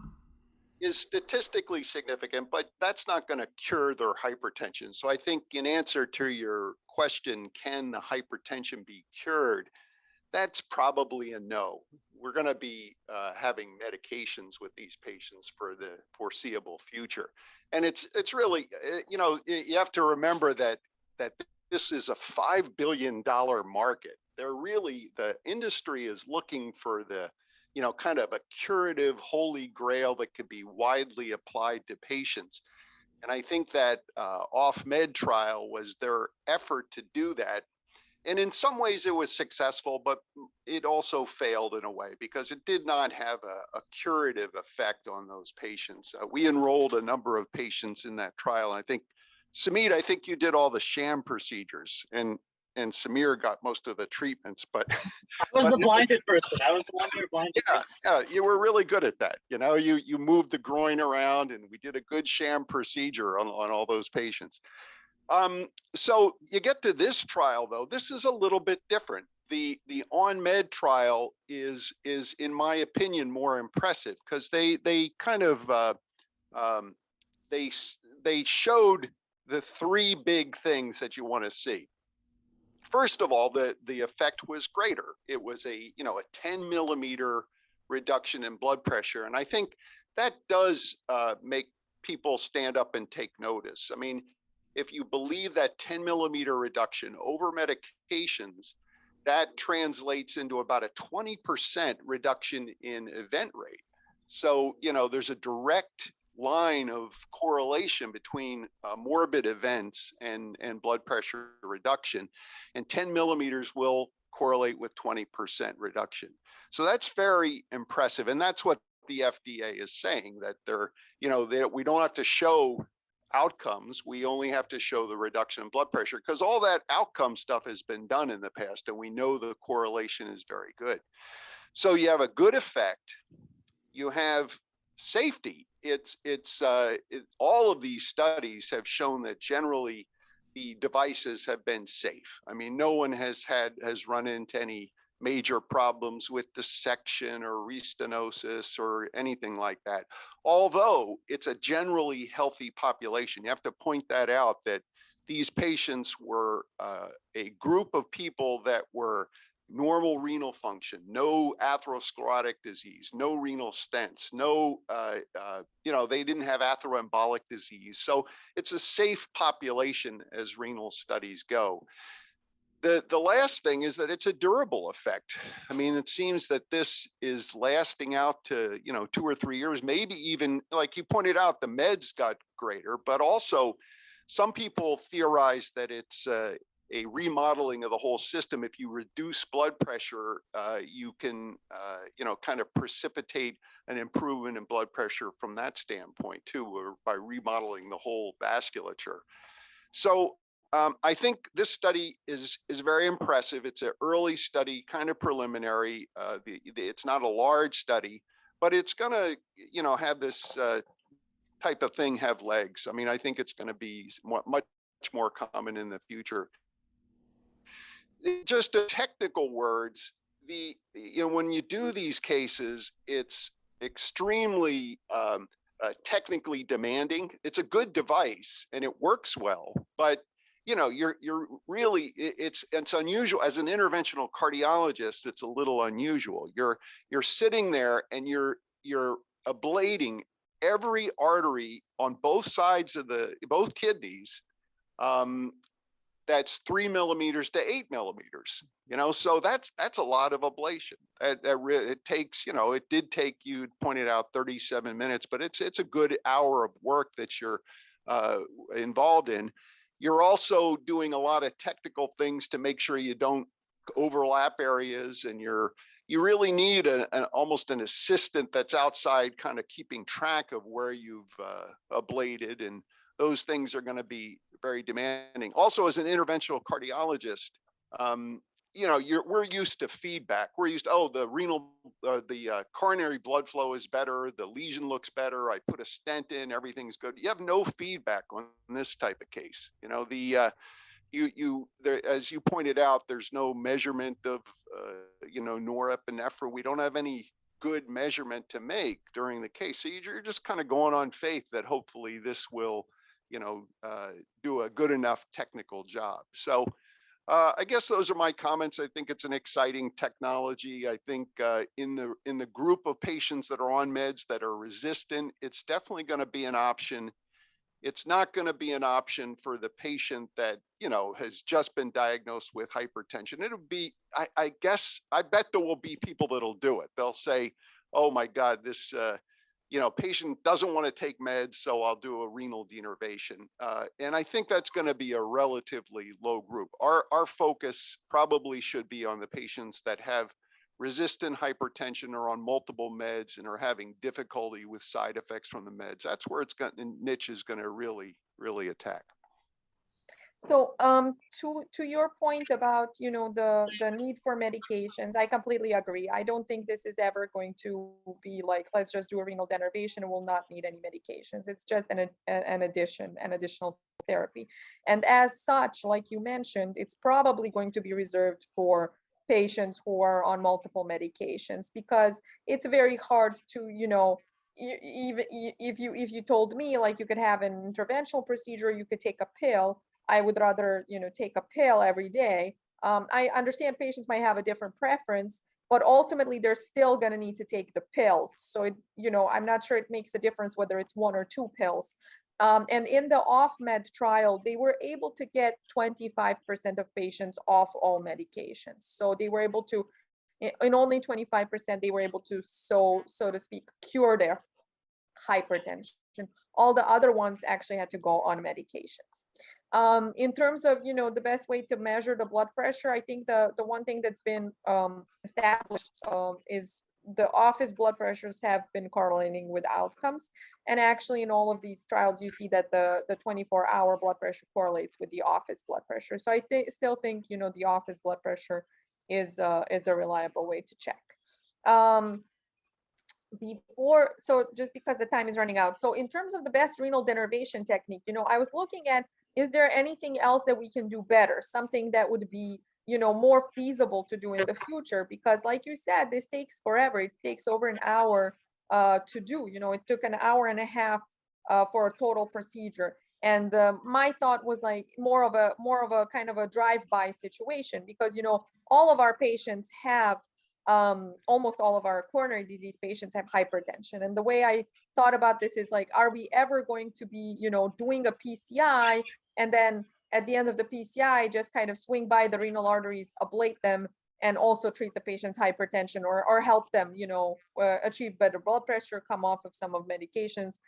is statistically significant, but that's not going to cure their hypertension. So I think in answer to your question, can the hypertension be cured? That's probably a no. We're going to be having medications with these patients for the foreseeable future. And it's really, you have to remember that this is a $5 billion market. The industry is looking for the, kind of a curative holy grail that could be widely applied to patients. And I think that off-med trial was their effort to do that. And in some ways it was successful, but it also failed in a way because it did not have a curative effect on those patients. We enrolled a number of patients in that trial. I think, Samit, you did all the sham procedures. And and Samir got most of the treatments, but I was but the blinded person. I was the one here blinded yeah, person. yeah, you were really good at that. You know, you moved the groin around, and we did a good sham procedure on all those patients. So you get to this trial though, this is a little bit different. The on-med trial is in my opinion more impressive because they kind of um, they showed the three big things that you want to see. First of all, the effect was greater. It was a 10 millimeter reduction in blood pressure, and I think that does make people stand up and take notice. I mean, if you believe that 10 millimeter reduction over medications, that translates into about a 20% reduction in event rate. So, there's a direct line of correlation between morbid events and blood pressure reduction, and 10 millimeters will correlate with 20% reduction. So that's very impressive, and that's what the FDA is saying, that that we don't have to show outcomes, we only have to show the reduction in blood pressure, because all that outcome stuff has been done in the past, and we know the correlation is very good. So you have a good effect, you have safety. All of these studies have shown that generally the devices have been safe. I mean, no one has run into any major problems with dissection or restenosis or anything like that. Although it's a generally healthy population, you have to point that out, that these patients were a group of people that were normal renal function, no atherosclerotic disease, no renal stents, no, they didn't have atheromembolic disease. So it's a safe population as renal studies go. The last thing is that it's a durable effect. I mean, it seems that this is lasting out to, 2 or 3 years, maybe even, like you pointed out, the meds got greater, but also some people theorize that it's a remodeling of the whole system. If you reduce blood pressure, you can, kind of precipitate an improvement in blood pressure from that standpoint too, or by remodeling the whole vasculature. So I think this study is very impressive. It's an early study, kind of preliminary. It's not a large study, but it's going to, have this type of thing have legs. I mean, I think it's going to be much more common in the future. Just in technical words, when you do these cases, it's extremely technically demanding. It's a good device and it works well, but you're really, it's unusual. As an interventional cardiologist, it's a little unusual. You're sitting there and you're ablating every artery on both sides of both kidneys. That's 3 millimeters to 8 millimeters. So that's a lot of ablation. It takes, it did take, you pointed out, 37 minutes, but it's a good hour of work that you're involved in. You're also doing a lot of technical things to make sure you don't overlap areas, and you really need almost an assistant that's outside, kind of keeping track of where you've ablated, and those things are going to be very demanding. Also, as an interventional cardiologist, we're used to feedback. We're used to, the coronary blood flow is better, the lesion looks better, I put a stent in, everything's good. You have no feedback on this type of case. As you pointed out, there's no measurement of, norepinephrine. We don't have any good measurement to make during the case. So you're just kind of going on faith that hopefully this will, do a good enough technical job. So I guess those are my comments. I think it's an exciting technology. I think in the group of patients that are on meds that are resistant, it's definitely going to be an option. It's not going to be an option for the patient that, has just been diagnosed with hypertension. It'll be, I bet there will be people that'll do it. They'll say, oh my God, this, patient doesn't want to take meds, so I'll do a renal denervation. And I think that's going to be a relatively low group. Our focus probably should be on the patients that have resistant hypertension or on multiple meds and are having difficulty with side effects from the meds. That's where niche is going to really, really attack. So, to your point about, the need for medications, I completely agree. I don't think this is ever going to be like, let's just do a renal denervation and we'll not need any medications. It's just an additional therapy. And as such, like you mentioned, it's probably going to be reserved for patients who are on multiple medications, because it's very hard to, even if you told me like you could have an interventional procedure, you could take a pill. I would rather, take a pill every day. I understand patients might have a different preference, but ultimately they're still going to need to take the pills. So I'm not sure it makes a difference whether it's one or two pills. And in the off-med trial, they were able to get 25% of patients off all medications. So they were able to, in only 25%, they were able to, so to speak, cure their hypertension. All the other ones actually had to go on medications. In terms of, the best way to measure the blood pressure, I think the one thing that's been established is the office blood pressures have been correlating with outcomes. And actually in all of these trials, you see that the 24-hour blood pressure correlates with the office blood pressure. So I still think, the office blood pressure is a reliable way to check. So just because the time is running out. So in terms of the best renal denervation technique, I was looking at, is there anything else that we can do better? Something that would be, more feasible to do in the future? Because like you said, this takes forever. It takes over an hour to do. It took an hour and a half for a total procedure. And my thought was like more of a kind of a drive-by situation, because all of our patients have almost all of our coronary disease patients have hypertension. And the way I thought about this is like, are we ever going to be, doing a PCI, and then at the end of the PCI, just kind of swing by the renal arteries, ablate them, and also treat the patient's hypertension, or help them, achieve better blood pressure, come off of some of medications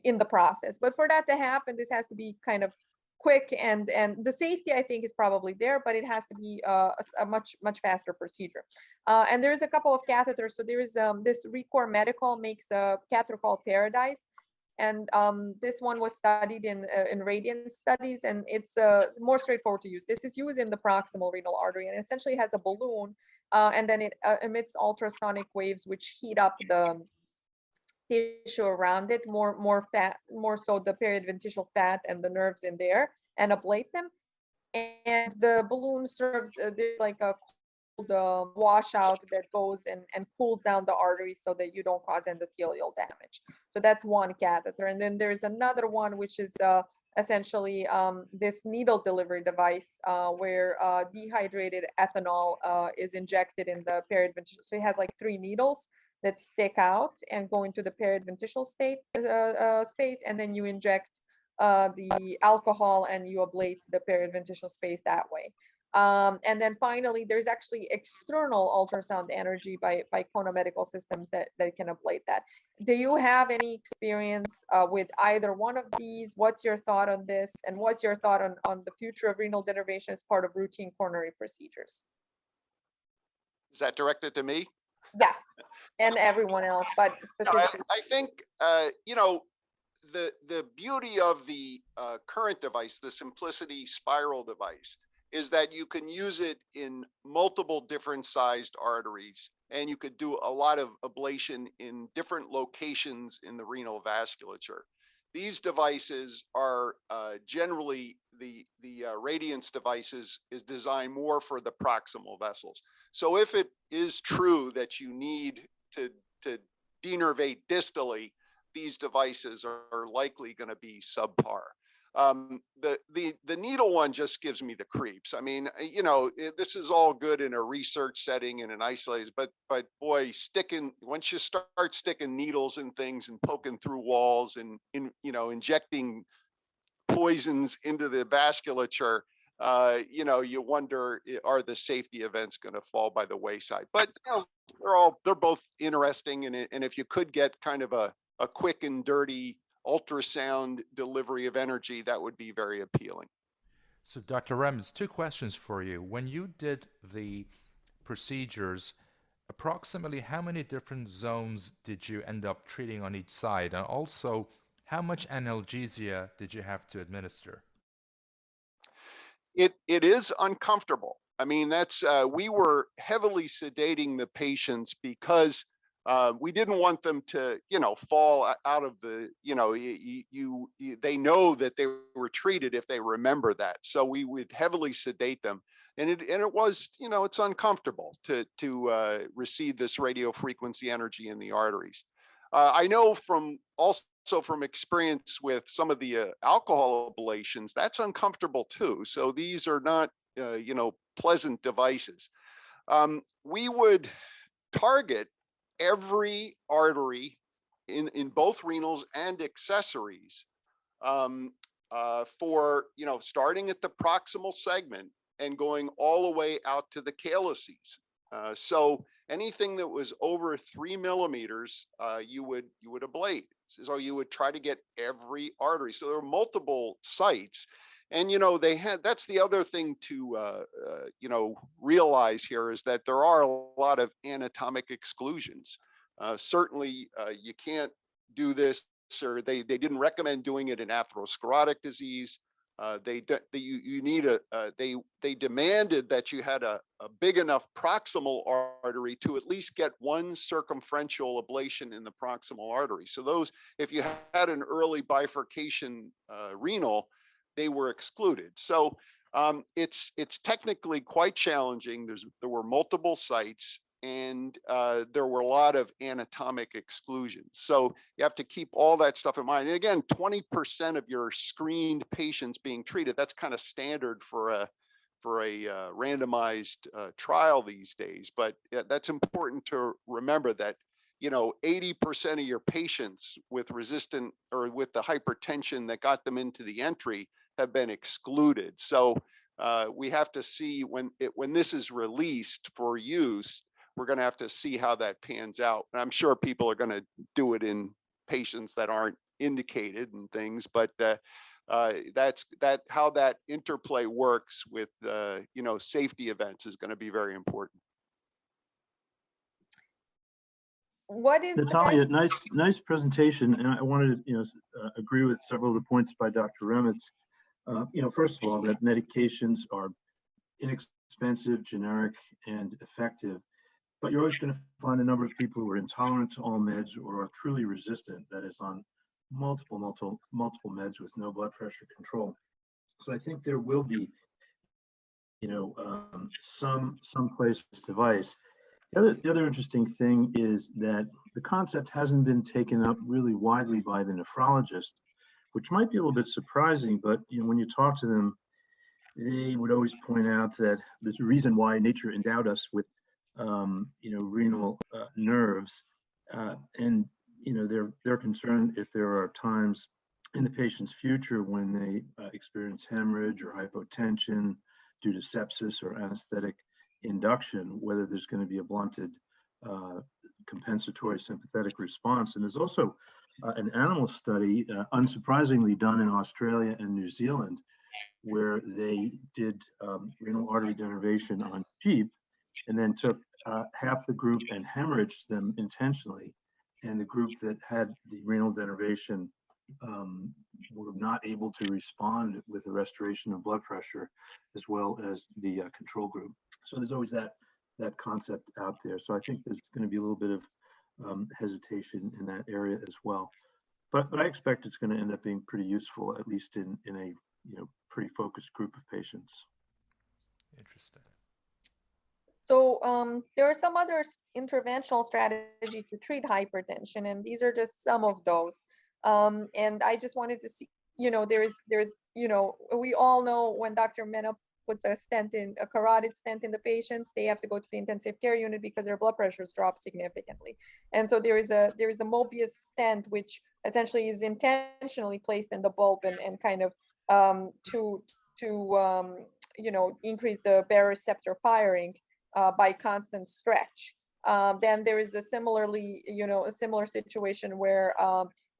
in the process. But for that to happen, this has to be kind of quick, and the safety, I think, is probably there, but it has to be a much faster procedure. And there's a couple of catheters. So there is this Recor Medical makes a catheter called Paradise, and this one was studied in Radiant studies, and it's more straightforward to use. This is used in the proximal renal artery, and essentially has a balloon, and then it emits ultrasonic waves which heat up the tissue around it, more so the periadventitial fat and the nerves in there, and ablate them. And the balloon serves, there's like a cold washout that goes and cools down the arteries so that you don't cause endothelial damage. So that's one catheter. And then there's another one, which is essentially this needle delivery device where dehydrated ethanol is injected in the periadventitial. So it has like 3 needles that stick out and go into the periadventitial space, and then you inject the alcohol and you ablate the periadventitial space that way. And then finally, there's actually external ultrasound energy by Kona Medical Systems that can ablate that. Do you have any experience with either one of these? What's your thought on this? And what's your thought on the future of renal denervation as part of routine coronary procedures? Is that directed to me? Yes, and everyone else, but specifically. I think, the beauty of the current device, the Symplicity Spiral device, is that you can use it in multiple different sized arteries, and you could do a lot of ablation in different locations in the renal vasculature. These devices are generally the Radiance devices is designed more for the proximal vessels. So if it is true that you need to denervate distally, these devices are likely going to be subpar. The needle one just gives me the creeps. I mean, this is all good in a research setting and an isolated, but boy, once you start sticking needles in things and poking through walls and injecting poisons into the vasculature, you wonder, are the safety events going to fall by the wayside? But they're both interesting, and if you could get kind of a quick and dirty ultrasound delivery of energy, that would be very appealing. So Dr. Rems, 2 questions for you. When you did the procedures, approximately how many different zones did you end up treating on each side? And also, how much analgesia did you have to administer? it is uncomfortable. I mean, that's we were heavily sedating the patients because we didn't want them to, fall out of the, they know that they were treated if they remember that. So we would heavily sedate them, and it was, it's uncomfortable to receive this radio frequency energy in the arteries. I know also from experience with some of the alcohol ablations, that's uncomfortable too. So these are not, pleasant devices. We would target every artery in both renals and accessories for, starting at the proximal segment and going all the way out to the calyces. So anything that was over 3 millimeters, you would ablate. So you would try to get every artery. So there are multiple sites. And, that's the other thing to, realize here is that there are a lot of anatomic exclusions. Certainly, you can't do this, or they didn't recommend doing it in atherosclerotic disease. They demanded that you had a big enough proximal artery to at least get one circumferential ablation in the proximal artery. So those, if you had an early bifurcation renal, they were excluded. So it's technically quite challenging. There were multiple sites, and there were a lot of anatomic exclusions. So you have to keep all that stuff in mind. And again, 20% of your screened patients being treated, that's kind of standard for a randomized trial these days. But that's important to remember that 80% of your patients with resistant or with the hypertension that got them into the entry have been excluded. So we have to see when this is released for use, we're going to have to see how that pans out. And I'm sure people are going to do it in patients that aren't indicated and things, but that's how that interplay works with safety events is going to be very important. What is Natalia, nice presentation, and I wanted to agree with several of the points by Dr. Remitz. First of all, that medications are inexpensive, generic, and effective, but you're always going to find a number of people who are intolerant to all meds or are truly resistant, that is on multiple meds with no blood pressure control. So I think there will be, some place this device. The other interesting thing is that the concept hasn't been taken up really widely by the nephrologist, which might be a little bit surprising, but when you talk to them, they would always point out that there's a reason why nature endowed us with renal nerves, and they're concerned if there are times in the patient's future when they experience hemorrhage or hypotension due to sepsis or anesthetic induction, whether there's going to be a blunted compensatory sympathetic response. And there's also an animal study, unsurprisingly done in Australia and New Zealand, where they did renal artery denervation on sheep and then took half the group and hemorrhaged them intentionally. And the group that had the renal denervation were not able to respond with the restoration of blood pressure, as well as the control group. So there's always that concept out there. So I think there's going to be a little bit of hesitation in that area as well. But I expect it's going to end up being pretty useful, at least in a pretty focused group of patients. Interesting. So there are some other interventional strategies to treat hypertension, and these are just some of those. And I just wanted to see, there's we all know when Dr. Mena puts a carotid stent in the patients, they have to go to the intensive care unit because their blood pressures drop significantly. And so there is a Mobius stent, which essentially is intentionally placed in the bulb and kind of to increase the baroreceptor firing by constant stretch. Then there is a similar situation where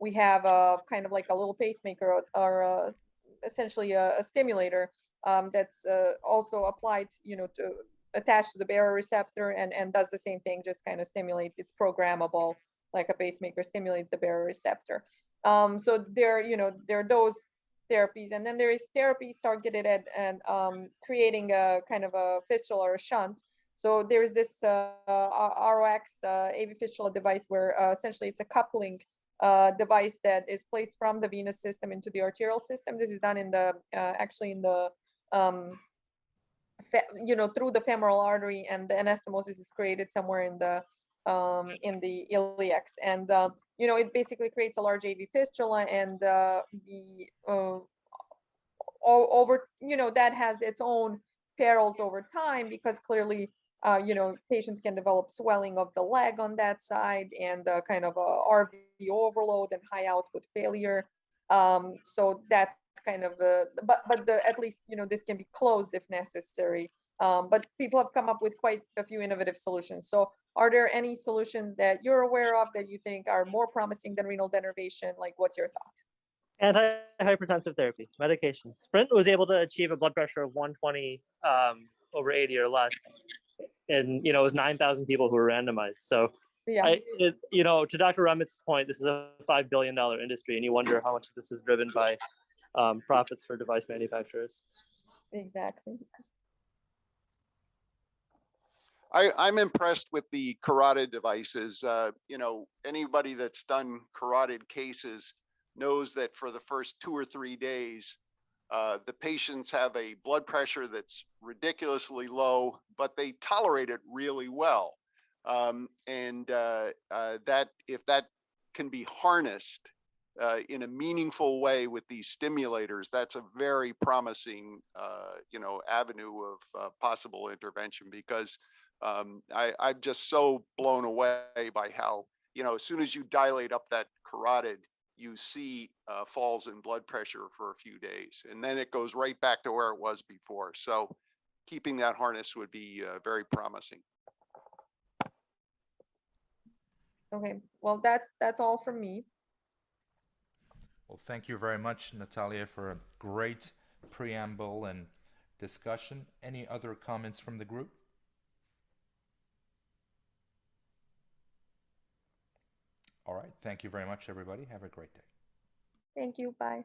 we have a kind of like a little pacemaker or essentially a stimulator that's also applied, to attach to the baroreceptor and does the same thing, just kind of stimulates. It's programmable, like a pacemaker stimulates the baroreceptor. So there are those therapies, and then there is therapies targeted at and creating a kind of a fistula or a shunt. So there's this ROX AV fistula device where essentially it's a coupling device that is placed from the venous system into the arterial system. This is done in the actually in the through the femoral artery, and the anastomosis is created somewhere in the iliacs, and it basically creates a large AV fistula, and over that has its own perils over time, because clearly patients can develop swelling of the leg on that side, and kind of a RV overload and high output failure. So that's kind of at least this can be closed if necessary. But people have come up with quite a few innovative solutions. So are there any solutions that you're aware of that you think are more promising than renal denervation? Like, what's your thought? Antihypertensive therapy, medications. Sprint was able to achieve a blood pressure of 120 over 80 or less. And, it was 9,000 people who were randomized. So, Yeah. to Dr. Remit's point, this is a $5 billion industry, and you wonder how much of this is driven by profits for device manufacturers. Exactly. I'm impressed with the carotid devices. Anybody that's done carotid cases knows that for the first 2 or 3 days, the patients have a blood pressure that's ridiculously low, but they tolerate it really well. That if that can be harnessed in a meaningful way with these stimulators, that's a very promising, avenue of possible intervention, because I'm just so blown away by how, as soon as you dilate up that carotid, you see falls in blood pressure for a few days, and then it goes right back to where it was before. So keeping that harness would be very promising. Okay, well, that's all from me. Well, thank you very much, Natalia, for a great preamble and discussion. Any other comments from the group? All right. Thank you very much, everybody. Have a great day. Thank you. Bye.